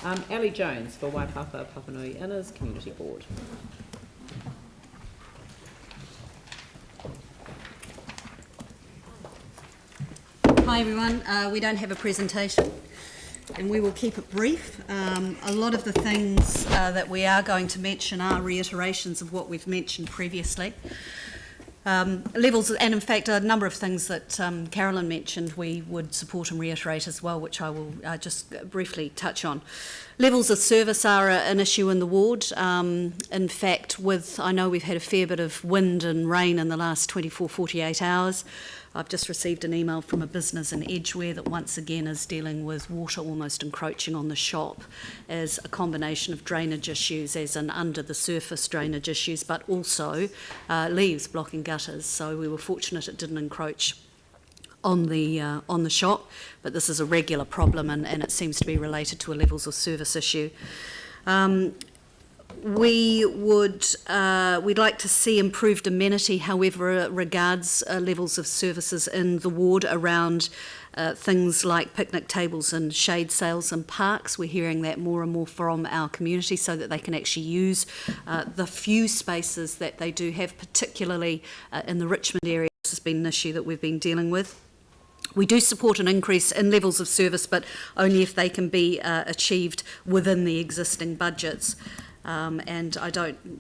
Ellie Jones for Waipapa Papanui-Innes Community Board. Hi everyone, we don't have a presentation and we will keep it brief. A lot of the things that we are going to mention are reiterations of what we've mentioned previously. Levels, and in fact a number of things that Carolyn mentioned we would support and reiterate as well, which I will just briefly touch on. Levels of service are an issue in the ward. In fact, I know we've had a fair bit of wind and rain in the last 48 hours. I've just received an email from a business in Edgware that once again is dealing with water almost encroaching on the shop as a combination of drainage issues, as in under the surface drainage issues, but also leaves blocking gutters. So we were fortunate it didn't encroach on the shop, but this is a regular problem and it seems to be related to a levels of service issue. We'd like to see improved amenity, however, regards levels of services in the ward around things like picnic tables and shade sails and parks. We're hearing that more and more from our community so that they can actually use the few spaces that they do have, particularly in the Richmond area. This has been an issue that we've been dealing with. We do support an increase in levels of service, but only if they can be achieved within the existing budgets. And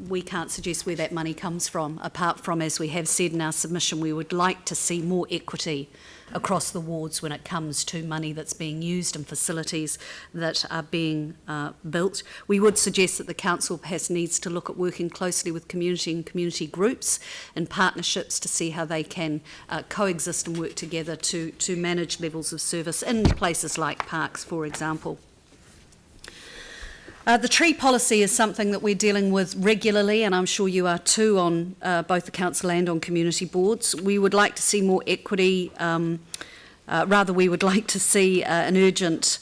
we can't suggest where that money comes from, apart from, as we have said in our submission, we would like to see more equity across the wards when it comes to money that's being used and facilities that are being built. We would suggest that the council perhaps needs to look at working closely with community and community groups and partnerships to see how they can coexist and work together to manage levels of service in places like parks, for example. The tree policy is something that we're dealing with regularly, and I'm sure you are too on both the council and on community boards. We would like to see more equity, we would like to see an urgent,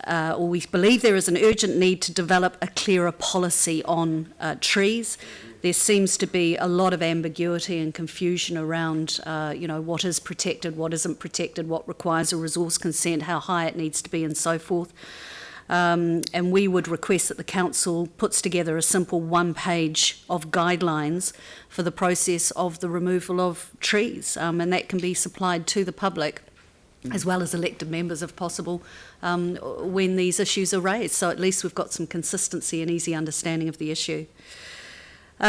or we believe there is an urgent need to develop a clearer policy on trees. There seems to be a lot of ambiguity and confusion around what is protected, what isn't protected, what requires a resource consent, how high it needs to be and so forth. And we would request that the council puts together a simple one-page of guidelines for the process of the removal of trees, and that can be supplied to the public as well as elected members if possible when these issues are raised. So at least we've got some consistency and easy understanding of the issue.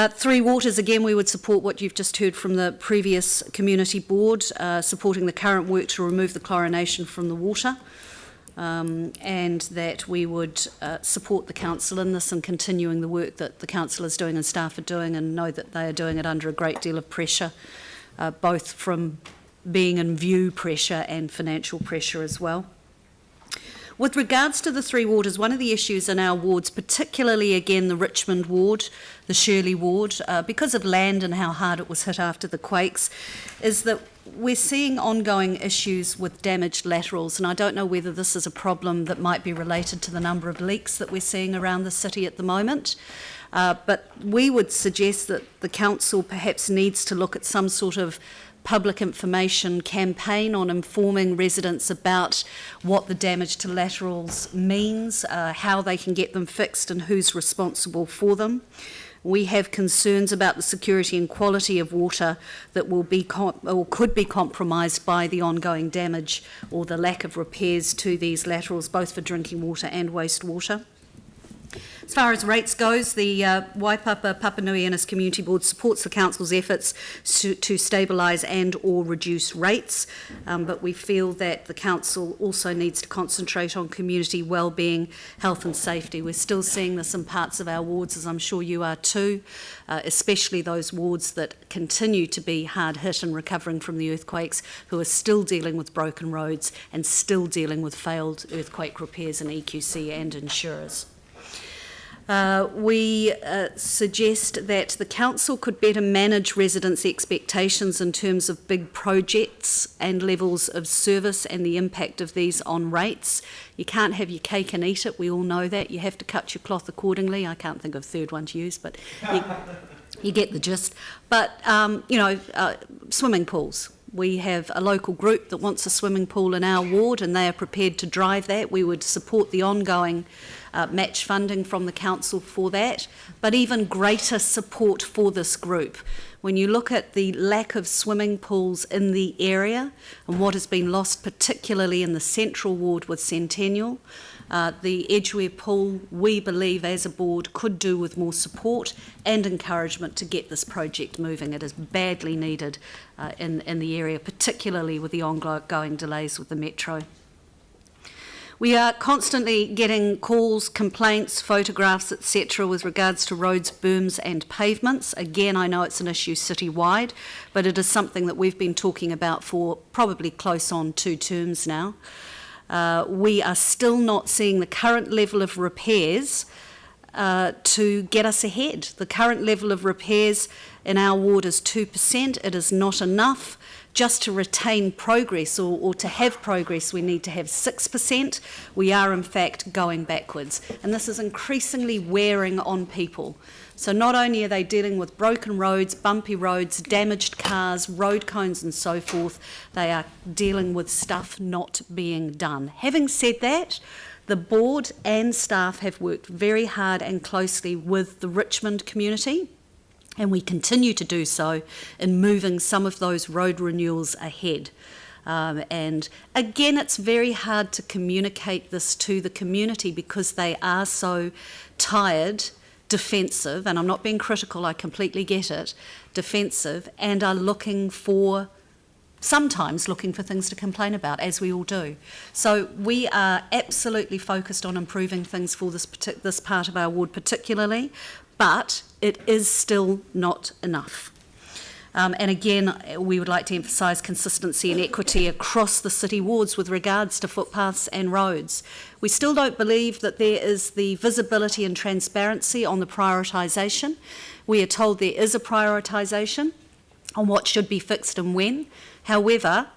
Three Waters, again, we would support what you've just heard from the previous community board, supporting the current work to remove the chlorination from the water. And that we would support the council in this and continuing the work that the council is doing and staff are doing, and know that they are doing it under a great deal of pressure, both from being in view pressure and financial pressure as well. With regards to the Three Waters, one of the issues in our wards, particularly again the Richmond ward, the Shirley ward, because of land and how hard it was hit after the quakes, is that we're seeing ongoing issues with damaged laterals, and I don't know whether this is a problem that might be related to the number of leaks that we're seeing around the city at the moment. But we would suggest that the council perhaps needs to look at some sort of public information campaign on informing residents about what the damage to laterals means, how they can get them fixed and who's responsible for them. We have concerns about the security and quality of water that will be could be compromised by the ongoing damage or the lack of repairs to these laterals, both for drinking water and wastewater. As far as rates goes, the Waipapa Papanui-Innes Community Board supports the Council's efforts to stabilise and or reduce rates, but we feel that the Council also needs to concentrate on community wellbeing, health and safety. We're still seeing this in parts of our wards, as I'm sure you are too, especially those wards that continue to be hard hit and recovering from the earthquakes, who are still dealing with broken roads and still dealing with failed earthquake repairs and EQC and insurers. We suggest that the council could better manage residents' expectations in terms of big projects and levels of service and the impact of these on rates. You can't have your cake and eat it, we all know that. You have to cut your cloth accordingly. I can't think of a third one to use, but you get the gist. But, swimming pools. We have a local group that wants a swimming pool in our ward and they are prepared to drive that. We would support the ongoing match funding from the council for that, but even greater support for this group. When you look at the lack of swimming pools in the area and what has been lost, particularly in the central ward with Centennial, the Edgware pool, we believe as a board, could do with more support and encouragement to get this project moving. It is badly needed in the area, particularly with the ongoing delays with the metro. We are constantly getting calls, complaints, photographs, etc. with regards to roads, berms and pavements. Again, I know it's an issue citywide, but it is something that we've been talking about for probably close on 2 terms now. We are still not seeing the current level of repairs to get us ahead. The current level of repairs in our ward is 2%. It is not enough. Just to retain progress or to have progress, we need to have 6%. We are, in fact, going backwards. And this is increasingly wearing on people. So not only are they dealing with broken roads, bumpy roads, damaged cars, road cones and so forth, they are dealing with stuff not being done. Having said that, the board and staff have worked very hard and closely with the Richmond community, and we continue to do so in moving some of those road renewals ahead. And again, it's very hard to communicate this to the community because they are so tired, defensive, and I'm not being critical, I completely get it, defensive, and are sometimes looking for things to complain about, as we all do. So we are absolutely focused on improving things for this part of our ward particularly, but it is still not enough. And again, we would like to emphasise consistency and equity across the city wards with regards to footpaths and roads. We still don't believe that there is the visibility and transparency on the prioritisation. We are told there is a prioritisation on what should be fixed and when. However,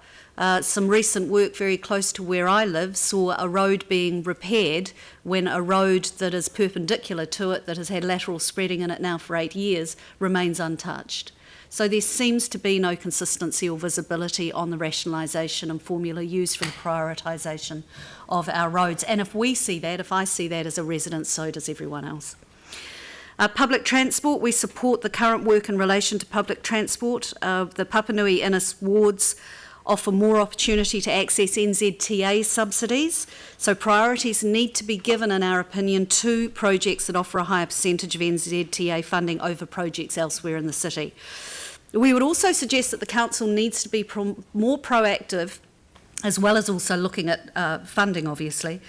some recent work very close to where I live saw a road being repaired when a road that is perpendicular to it, that has had lateral spreading in it now for 8 years, remains untouched. So there seems to be no consistency or visibility on the rationalisation and formula used for the prioritisation of our roads. And if we see that, if I see that as a resident, so does everyone else. Public transport, we support the current work in relation to public transport. The Papanui-Innes wards offer more opportunity to access NZTA subsidies. So priorities need to be given, in our opinion, to projects that offer a higher percentage of NZTA funding over projects elsewhere in the city. We would also suggest that the council needs to be more proactive, as well as also looking at funding, obviously.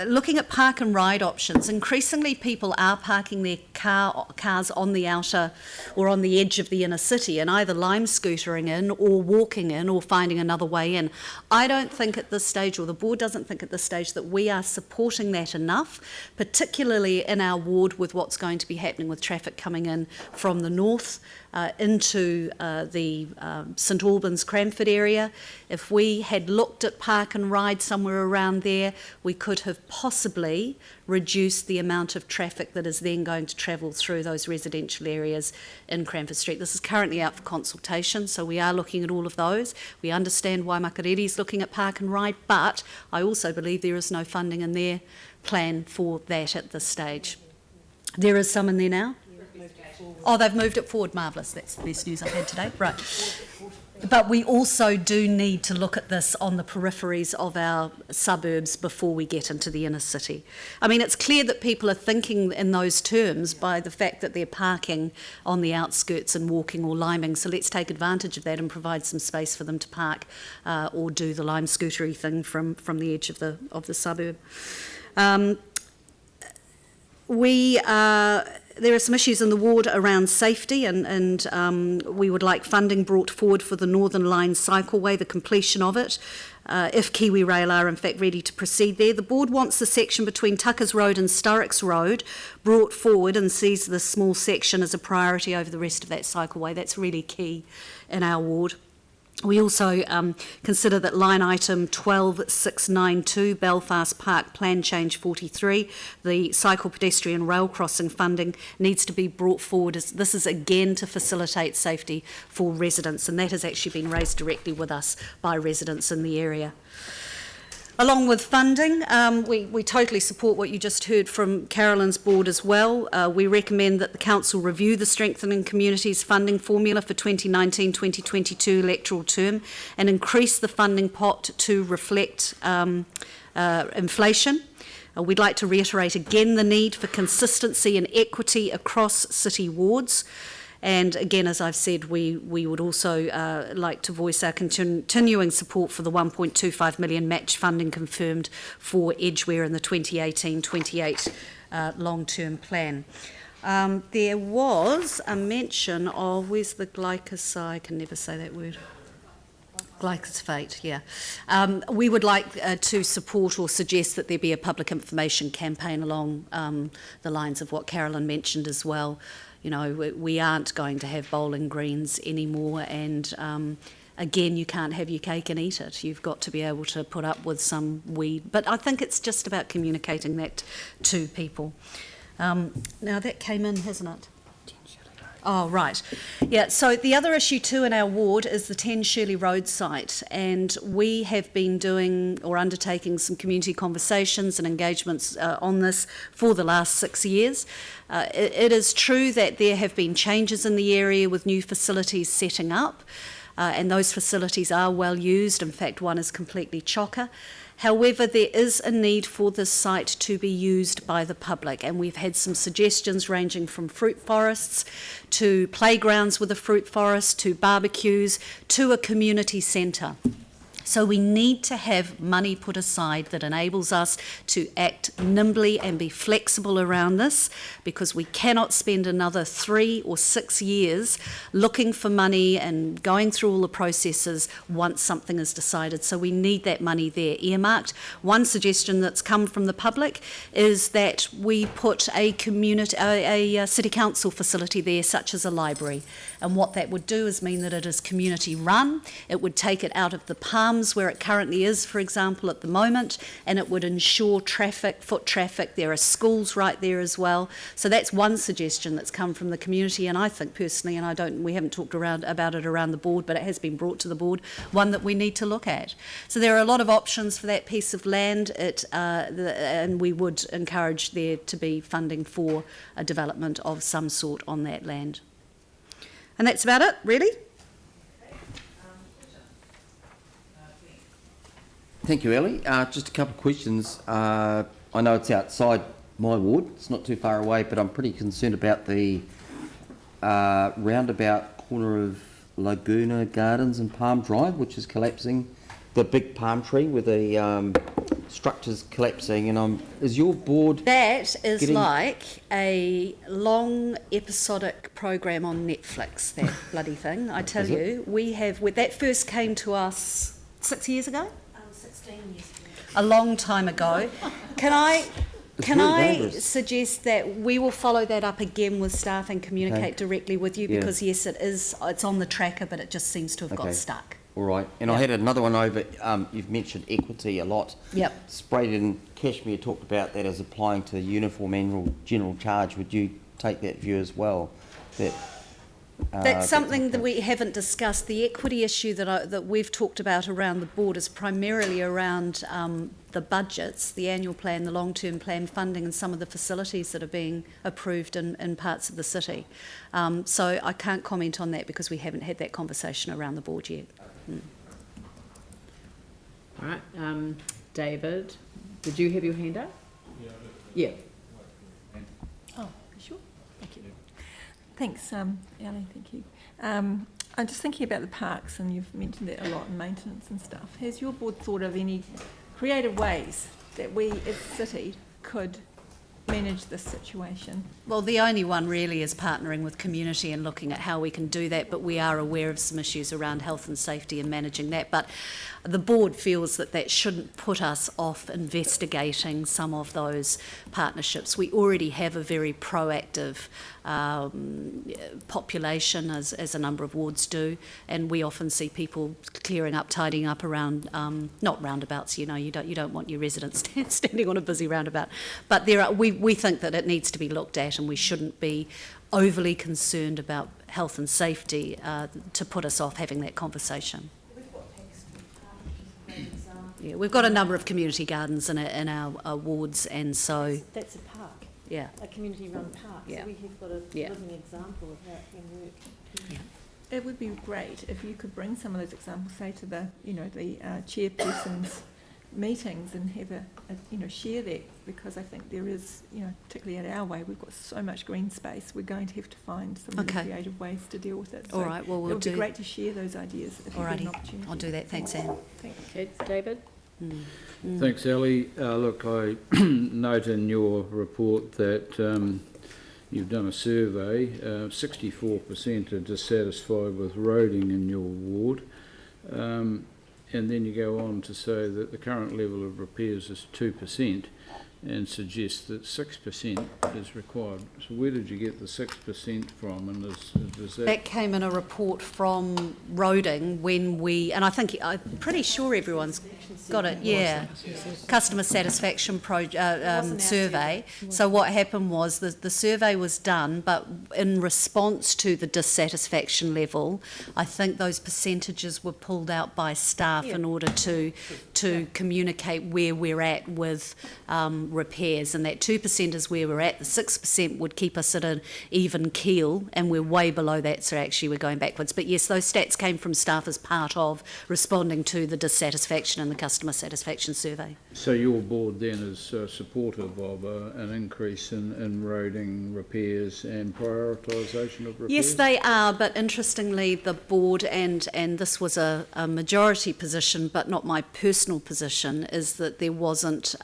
Looking at park and ride options. Increasingly people are parking their cars on the outer or on the edge of the inner city and either lime scootering in or walking in or finding another way in. I don't think at this stage, or the board doesn't think at this stage, that we are supporting that enough, particularly in our ward with what's going to be happening with traffic coming in from the north into the St Albans Cranford area. If we had looked at park and ride somewhere around there, we could have possibly reduced the amount of traffic that is then going to travel through those residential areas in Cranford Street. This is currently out for consultation, so we are looking at all of those. We understand why Makariri is looking at park and ride, but I also believe there is no funding in their plan for that at this stage. There is some in there now? Oh, they've moved it forward. Marvellous. That's the best news I've had today. Right. But we also do need to look at this on the peripheries of our suburbs before we get into the inner city. I mean, it's clear that people are thinking in those terms by the fact that they're parking on the outskirts and walking or liming. So let's take advantage of that and provide some space for them to park or do the lime scootery thing from the edge of the suburb. There are some issues in the ward around safety and we would like funding brought forward for the Northern Line cycleway, the completion of it, if Kiwi Rail are in fact ready to proceed there. The board wants the section between Tuckers Road and Sturrocks Road brought forward and sees this small section as a priority over the rest of that cycleway. That's really key in our ward. We also consider that line item 12692, Belfast Park Plan Change 43, the cycle pedestrian rail crossing funding needs to be brought forward. This is again to facilitate safety for residents, and that has actually been raised directly with us by residents in the area. Along with funding, we totally support what you just heard from Carolyn's board as well. We recommend that the council review the Strengthening Communities funding formula for 2019-2022 electoral term and increase the funding pot to reflect inflation. We'd like to reiterate again the need for consistency and equity across city wards. And again, as I've said, we would also like to voice our continuing support for the 1.25 million match funding confirmed for Edgware in the 2018-28 long-term plan. There was a mention of, where's the glycoside? I can never say that word. Glyphosate, yeah. We would like to support or suggest that there be a public information campaign along the lines of what Carolyn mentioned as well. You know, we aren't going to have bowling greens anymore, and again, you can't have your cake and eat it. You've got to be able to put up with some weed. But I think it's just about communicating that to people. Now, that came in, hasn't it? Oh, right. Yeah, so the other issue too in our ward is the 10 Shirley Road site, and we have been doing or undertaking some community conversations and engagements on this for the last 6 years. It is true that there have been changes in the area with new facilities setting up, and those facilities are well used. In fact, one is completely chocker. However, there is a need for this site to be used by the public, and we've had some suggestions ranging from fruit forests to playgrounds with a fruit forest to barbecues to a community centre. So we need to have money put aside that enables us to act nimbly and be flexible around this, because we cannot spend another 3 or 6 years looking for money and going through all the processes once something is decided. So we need that money there earmarked. One suggestion that's come from the public is that we put a city council facility there, such as a library. And what that would do is mean that it is community run. It would take it out of the palms where it currently is, for example, at the moment, and it would ensure foot traffic. There are schools right there as well. So that's one suggestion that's come from the community, and I think personally, and we haven't talked about it around the board, but it has been brought to the board, one that we need to look at. So there are a lot of options for that piece of land, and we would encourage there to be funding for a development of some sort on that land. And that's about it, really. Thank you, Ellie. Just a couple of questions. I know it's outside my ward, it's not too far away, but I'm pretty concerned about the roundabout corner of Laguna Gardens and Palm Drive, which is collapsing. The big palm tree with the structures collapsing, and is your board... That is like a long episodic program on Netflix, that bloody thing. I tell you, that first came to us 6 years ago? 16 years ago. A long time ago. Can I suggest that we will follow that up again with staff and communicate directly with you, because yes, it's on the tracker, but it just seems to have got stuck. All right, and I had another one over, you've mentioned equity a lot. Yep. Sprayed in Cashmere talked about that as applying to the uniform annual general charge. Would you take that view as well? That's something that we haven't discussed. The equity issue that we've talked about around the board is primarily around the budgets, the annual plan, the long-term plan funding, and some of the facilities that are being approved in parts of the city. So I can't comment on that because we haven't had that conversation around the board yet. All right, David, did you have your hand up? Yeah. Oh, sure. Thank you. Thanks, Ellie. Thank you. I'm just thinking about the parks, and you've mentioned that a lot in maintenance and stuff. Has your board thought of any creative ways that we, as a city, could manage this situation? Well, the only one really is partnering with community and looking at how we can do that, but we are aware of some issues around health and safety and managing that. But the board feels that shouldn't put us off investigating some of those partnerships. We already have a very proactive population, as a number of wards do, and we often see people clearing up, tidying up around, not roundabouts, you don't want your residents standing on a busy roundabout, but we think that it needs to be looked at, and we shouldn't be overly concerned about health and safety to put us off having that conversation. Yeah, we've got a number of community gardens in our wards, and so, That's a park, yeah. a community-run park, Yeah. so we have got a Yeah. living example of how it can work. Yeah. It would be great if you could bring some of those examples, say to the, the chairperson's meetings and have share that, because I think there is, particularly at our way, we've got so much green space, we're going to have to find some really Okay. creative ways to deal with it. All right, well, It we'll would be do. great to share those ideas if you get an Alrighty, opportunity. I'll do that. Thanks, Anne. Thanks. Okay, David? Thanks, Ellie. Look, I note in your report that you've done a survey. 64% are dissatisfied with roading in your ward. And then you go on to say that the current level of repairs is 2% and suggest that 6% is required. So where did you get the 6% from? And does that... That came in a report from Roading when we, and I'm pretty sure everyone's got it, yeah. Customer satisfaction survey. So what happened was the survey was done, but in response to the dissatisfaction level, I think those percentages were pulled out by staff in order to communicate where we're at with repairs, and that 2% is where we're at. The 6% would keep us at an even keel, and we're way below that, so actually we're going backwards. But yes, those stats came from staff as part of responding to the dissatisfaction and the customer satisfaction survey. So your board then is supportive of an increase in roading repairs and prioritisation of repairs? Yes, they are, but interestingly, the board, and this was a majority position, but not my personal position, is that there wasn't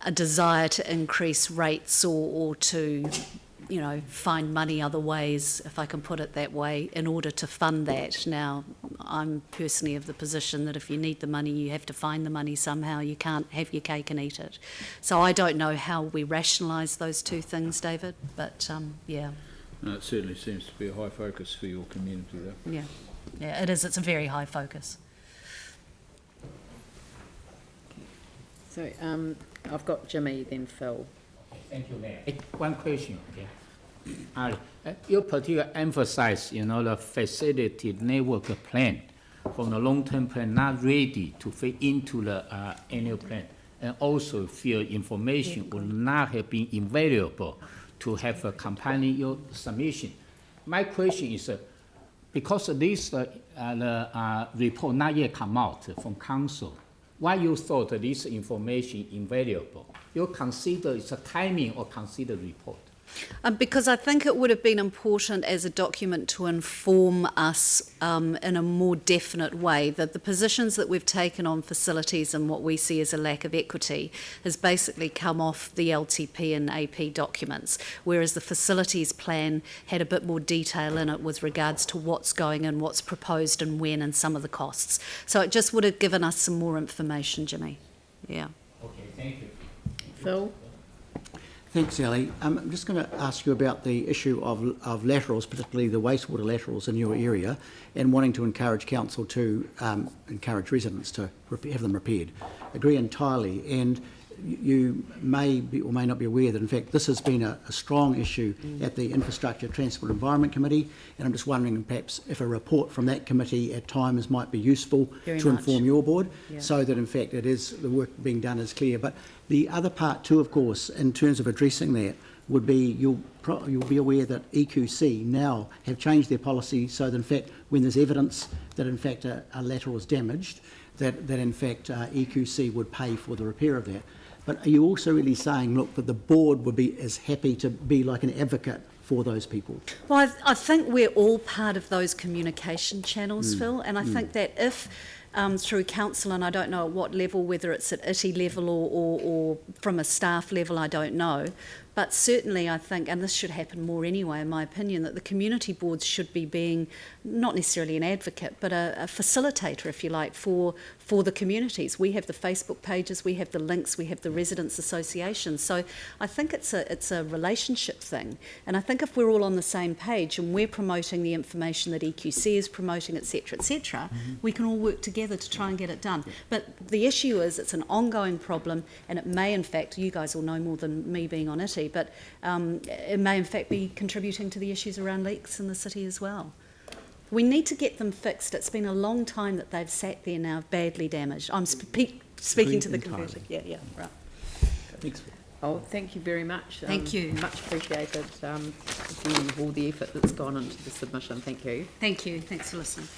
a desire to increase rates or to, find money other ways, if I can put it that way, in order to fund that. Now, I'm personally of the position that if you need the money, you have to find the money somehow. You can't have your cake and eat it. So I don't know how we rationalise those two things, David, but yeah. No, it certainly seems to be a high focus for your community, though. Yeah, it is. It's a very high focus. So I've got Jimmy, then Phil. Thank you, Mayor. One question, okay? You particularly emphasize, the facility network plan from the long-term plan not ready to fit into the annual plan, and also feel information would not have been invaluable to have accompany your submission. My question is, because this the report not yet come out from council, why you thought this information invaluable? You consider it's a timing or consider report? Because I think it would have been important as a document to inform us in a more definite way that the positions that we've taken on facilities and what we see as a lack of equity has basically come off the LTP and AP documents, whereas the facilities plan had a bit more detail in it with regards to what's going in, what's proposed and when, and some of the costs. So it just would have given us some more information, Jimmy. Yeah. Okay, thank you. Phil? Thanks, Ellie. I'm just going to ask you about the issue of laterals, particularly the wastewater laterals in your area, and wanting to encourage council to encourage residents to have them repaired. Agree entirely, and you may be or may not be aware that in fact this has been a strong issue at the Infrastructure, Transport and Environment Committee, and I'm just wondering perhaps if a report from that committee at times might be useful to inform your board, so that in fact it is, the work being done is clear. But the other part too, of course, in terms of addressing that, would be you'll be aware that EQC now have changed their policy so that in fact when there's evidence that in fact a lateral is damaged, that in fact EQC would pay for the repair of that. But are you also really saying, look, that the board would be as happy to be like an advocate for those people? Well, I think we're all part of those communication channels, Phil, and I think that if through council, and I don't know at what level, whether it's at ITI level or from a staff level, I don't know, but certainly I think, and this should happen more anyway in my opinion, that the community boards should be being not necessarily an advocate but a facilitator, if you like, for the communities. We have the Facebook pages, we have the links, we have the residents associations, so I think it's a relationship thing, and I think if we're all on the same page and we're promoting the information that EQC is promoting, etc., we can all work together to try and get it done. But the issue is it's an ongoing problem, and it may in fact, you guys will know more than me being on ITI, but it may in fact be contributing to the issues around leaks in the city as well. We need to get them fixed. It's been a long time that they've sat there now, badly damaged. I'm speaking to the entirely. converter. Yeah, right. Thanks. Oh, thank you very much. Thank you. Much appreciated. Again, all the effort that's gone into the submission. Thank you. Thank you. Thanks for listening.